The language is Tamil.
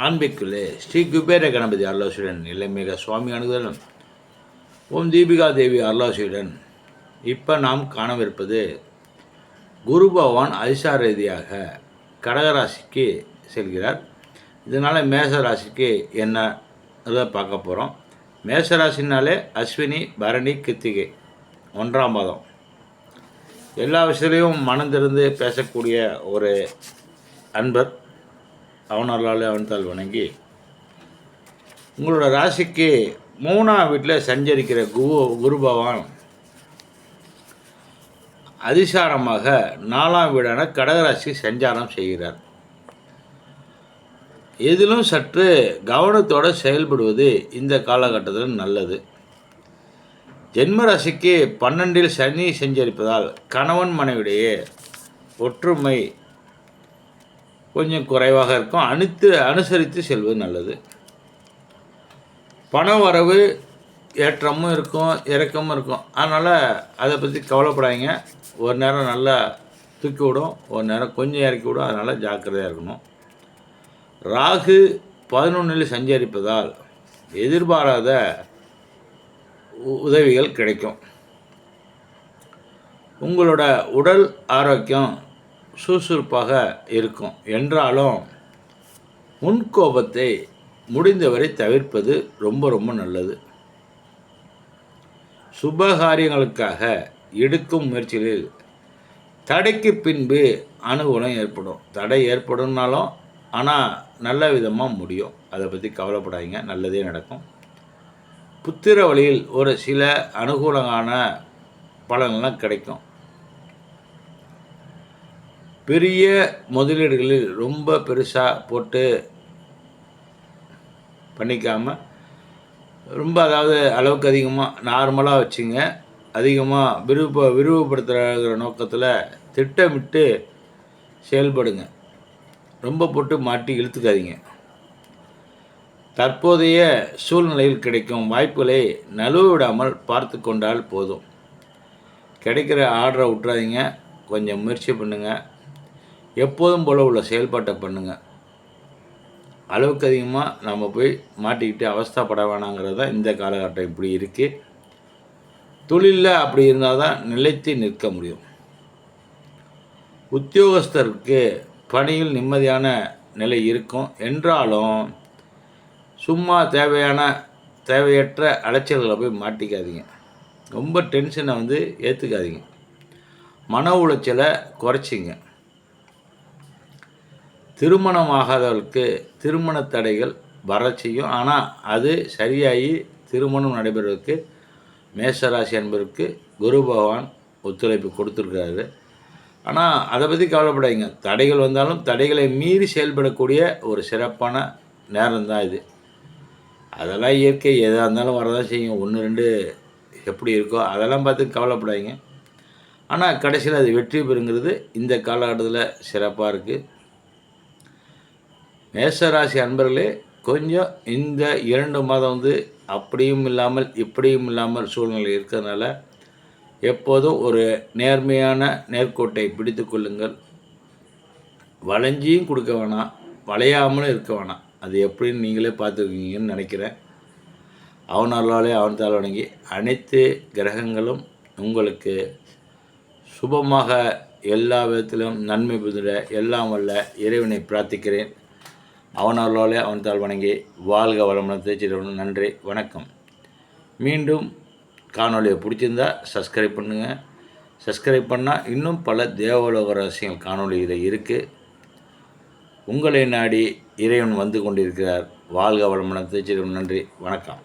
ஆன்பிக்குள்ளே ஸ்ரீ குபேர கணபதி அருளாசியுடன் நிலைமிக சுவாமி அணுகுதலும் ஓம் தீபிகா தேவி அருளாசியுடன் இப்போ நாம் காணவிருப்பது குரு பகவான் அதிசார ரீதியாக கடகராசிக்கு செல்கிறார். இதனால் மேசராசிக்கு என்ன பார்க்க போகிறோம். மேசராசினாலே அஸ்வினி, பரணி, கிருத்திகை 1ஆம் பாதம். எல்லா விஷயத்துலையும் மனம் திறந்து பேசக்கூடிய ஒரு அன்பர். அவனர்களால் அவன்தால் வணங்கி உங்களோட ராசிக்கு 3ஆம் வீட்டில் சஞ்சரிக்கிற குரு பகவான் அதிசாரமாக 4ஆம் வீடான கடகராசி சஞ்சாரம் செய்கிறார். எதிலும் சற்று கவனத்தோடு செயல்படுவது இந்த காலகட்டத்தில் நல்லது. ஜென்மராசிக்கு 12இல் சனி சஞ்சரிப்பதால் கணவன் மனைவிடையே ஒற்றுமை கொஞ்சம் குறைவாக இருக்கும். அனுசரித்து செல்வது நல்லது. பண வரவு ஏற்றமும் இருக்கும், இறக்கமும் இருக்கும். அதனால் அதை பற்றி கவலைப்படாதீங்க. ஒரு நேரம் நல்லா தூக்கி விடும், ஒரு நேரம் கொஞ்சம் இறக்கி விடும். அதனால் ஜாக்கிரதையாக இருக்கணும். ராகு 11இல் சஞ்சரிப்பதால் எதிர்பாராத உதவிகள் கிடைக்கும். உங்களோட உடல் ஆரோக்கியம் சுறுசுறுப்பாக இருக்கும். என்றாலும் முன்கோபத்தை முடிந்தவரை தவிர்ப்பது ரொம்ப ரொம்ப நல்லது. சுபகாரியங்களுக்காக எடுக்கும் முயற்சிகளில் தடைக்கு பின்பு அனுகூலம் ஏற்படும். தடை ஏற்படும்னாலும் ஆனால் நல்ல விதமாக முடியும். அதை பற்றி கவலைப்படாதீங்க, நல்லதே நடக்கும். புத்திர வழியில் ஒரு சில அனுகூலமான பலன்கள்லாம் கிடைக்கும். பெரிய முதலீடுகளில் ரொம்ப பெருசாக போட்டு பண்ணிக்காமல் ரொம்ப அதாவது அளவுக்கு அதிகமாக நார்மலாக வச்சுங்க. அதிகமாக விரிவுபடுத்துகிற நோக்கத்தில் திட்டமிட்டு செயல்படுங்க. ரொம்ப போட்டு மாட்டி இழுத்துக்காதீங்க. தற்போதைய சூழ்நிலையில் கிடைக்கும் வாய்ப்புகளை நழுவ விடாமல் பார்த்து கொண்டால் போதும். கிடைக்கிற ஆர்டரை விட்டுறாதீங்க. கொஞ்சம் முயற்சி பண்ணுங்கள். எப்போதும் போல் உள்ள செயல்பாட்டை பண்ணுங்கள். அளவுக்கு அதிகமாக நம்ம போய் மாட்டிக்கிட்டு அவஸ்தைப்பட வேணாங்கிறது தான் இந்த காலகட்டம் இப்படி இருக்குது. தொழிலில் அப்படி இருந்தால் தான் நிலைத்து நிற்க முடியும். உத்தியோகஸ்தருக்கு பணியில் நிம்மதியான நிலை இருக்கும். என்றாலும் சும்மா தேவையற்ற அலைச்சல்களை போய் மாட்டிக்காதீங்க. ரொம்ப டென்ஷனை ஏற்றுக்காதீங்க. மன உளைச்சலை குறைச்சிங்க. திருமணமாகாதவர்களுக்கு திருமண தடைகள் வர செய்யும். ஆனால் அது சரியாகி திருமணம் நடைபெறுவதற்கு மேசராசி என்பதற்கு குரு பகவான் ஒத்துழைப்பு கொடுத்துருக்காரு. ஆனால் அதை பற்றி கவலைப்படாதீங்க. தடைகள் வந்தாலும் தடைகளை மீறி செயல்படக்கூடிய ஒரு சிறப்பான நேரம்தான் இது. அதெல்லாம் இயற்கை, எதாக இருந்தாலும் வரதான் செய்யும். 1-2 எப்படி இருக்கோ அதெல்லாம் பார்த்து கவலைப்படாதீங்க. ஆனால் கடைசியில் அது வெற்றி பெறுங்கிறது இந்த காலகட்டத்தில் சிறப்பாக இருக்குது. மேசராசி அன்பர்களே, கொஞ்சம் இந்த 2 மாதம் அப்படியும் இல்லாமல் இப்படியும் இல்லாமல் சூழ்நிலை இருக்கிறதுனால எப்போதும் ஒரு நேர்மையான நேர்கோட்டை பிடித்து கொள்ளுங்கள். வளைஞ்சியும் கொடுக்க வேணாம், வளையாமலும் இருக்க வேணாம். அது எப்படின்னு நீங்களே பார்த்துருக்கீங்கன்னு நினைக்கிறேன். அவனாலே அவன்தால் வணங்கி அனைத்து கிரகங்களும் உங்களுக்கு சுபமாக எல்லா விதத்திலும் நன்மை பெறுகிற எல்லாம் வல்ல இறைவனை பிரார்த்திக்கிறேன். அவனாலே அவன்தால் வணங்கி வாழ்க வளமுடன் தேய்ச்சிடணும். நன்றி, வணக்கம். மீண்டும் காணொலியை பிடிச்சிருந்தா சப்ஸ்கிரைப் பண்ணுங்கள். சப்ஸ்கிரைப் பண்ணால் இன்னும் பல தேவலோக ரகசியங்கள் காணொலியில் இருக்குது. உங்களை நாடி இறைவன் வந்து கொண்டிருக்கிறார். வாழ்க வளமுடன் தேய்ச்சிடணும். நன்றி, வணக்கம்.